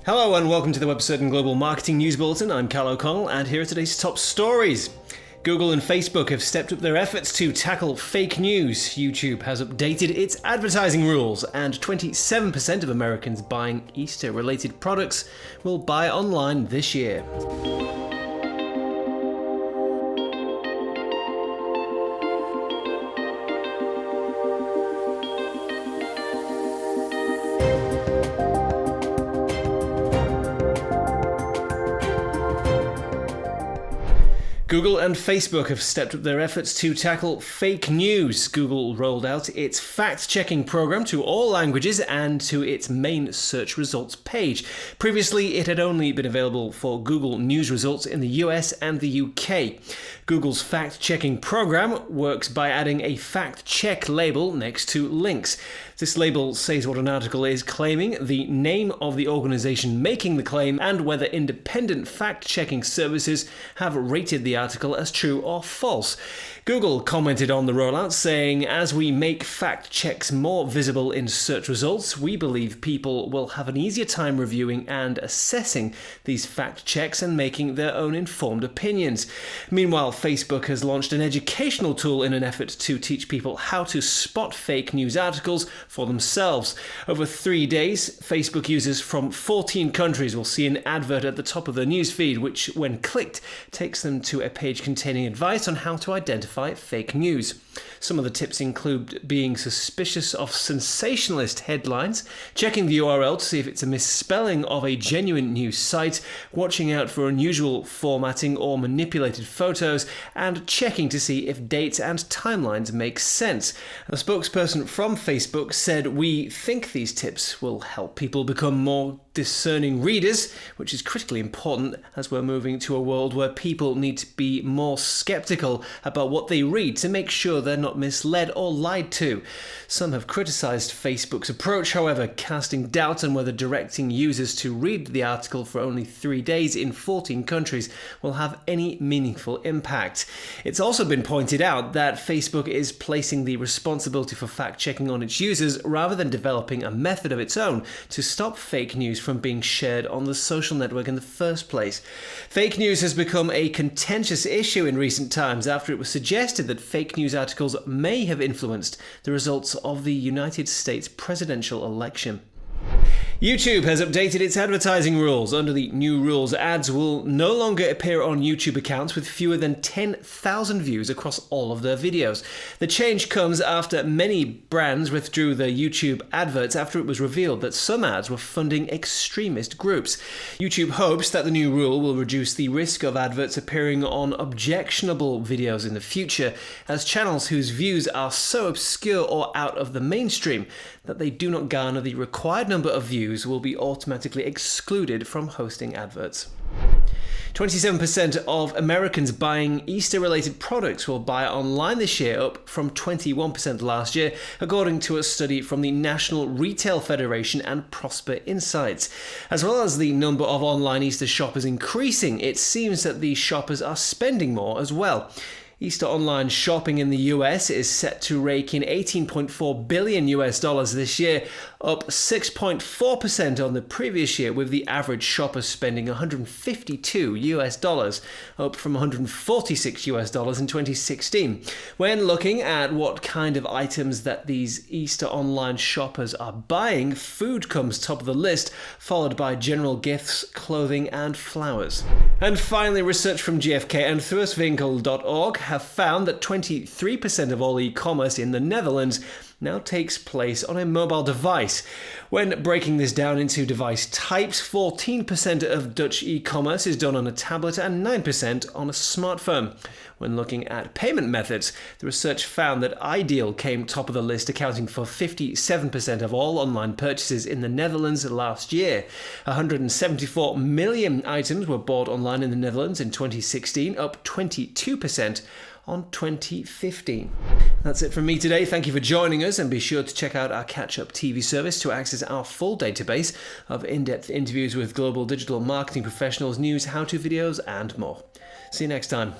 Hello and welcome to the Website and Global Marketing News Bulletin. I'm Cal O'Connell and here are today's top stories. Google and Facebook have stepped up their efforts to tackle fake news. YouTube has updated its advertising rules and 27% of Americans buying Easter-related products will buy online this year. Google and Facebook have stepped up their efforts to tackle fake news. Google rolled out its fact-checking program to all languages and to its main search results page. Previously, it had only been available for Google News results in the US and the UK. Google's fact-checking program works by adding a fact-check label next to links. This label says what an article is claiming, the name of the organization making the claim, and whether independent fact-checking services have rated the article as true or false. Google commented on the rollout, saying, "As we make fact checks more visible in search results, we believe people will have an easier time reviewing and assessing these fact checks and making their own informed opinions." Meanwhile, Facebook has launched an educational tool in an effort to teach people how to spot fake news articles for themselves. Over 3 days, Facebook users from 14 countries will see an advert at the top of their newsfeed, which, when clicked, takes them to a page containing advice on how to identify fake news. Some of the tips include being suspicious of sensationalist headlines, checking the URL to see if it's a misspelling of a genuine news site, watching out for unusual formatting or manipulated photos, and checking to see if dates and timelines make sense. A spokesperson from Facebook said, "We think these tips will help people become more discerning readers, which is critically important as we're moving to a world where people need to be more skeptical about what they read to make sure they're not misled or lied to." Some have criticized Facebook's approach, however, casting doubt on whether directing users to read the article for only 3 days in 14 countries will have any meaningful impact. It's also been pointed out that Facebook is placing the responsibility for fact-checking on its users rather than developing a method of its own to stop fake news from being shared on the social network in the first place. Fake news has become a contentious issue in recent times after it was suggested that fake news articles may have influenced the results of the United States presidential election. YouTube has updated its advertising rules. Under the new rules, ads will no longer appear on YouTube accounts with fewer than 10,000 views across all of their videos. The change comes after many brands withdrew their YouTube adverts after it was revealed that some ads were funding extremist groups. YouTube hopes that the new rule will reduce the risk of adverts appearing on objectionable videos in the future, as channels whose views are so obscure or out of the mainstream that they do not garner the required number of views will be automatically excluded from hosting adverts. 27% of Americans buying Easter-related products will buy online this year, up from 21% last year, according to a study from the National Retail Federation and Prosper Insights. As well as the number of online Easter shoppers increasing, it seems that these shoppers are spending more as well. Easter online shopping in the US is set to rake in $18.4 billion this year, up 6.4% on the previous year, with the average shopper spending $152, up from $146 in 2016. When looking at what kind of items that these Easter online shoppers are buying, food comes top of the list, followed by general gifts, clothing, and flowers. And finally, research from GfK and Thurswinkel.org have found that 23% of all e-commerce in the Netherlands now takes place on a mobile device. When breaking this down into device types, 14% of Dutch e-commerce is done on a tablet and 9% on a smartphone. When looking at payment methods, the research found that Ideal came top of the list, accounting for 57% of all online purchases in the Netherlands last year. 174 million items were bought online in the Netherlands in 2016, up 22% on 2015. That's it from me today. Thank you for joining us, and be sure to check out our catch-up TV service to access our full database of in-depth interviews with global digital marketing professionals, news, how-to videos, and more. See you next time.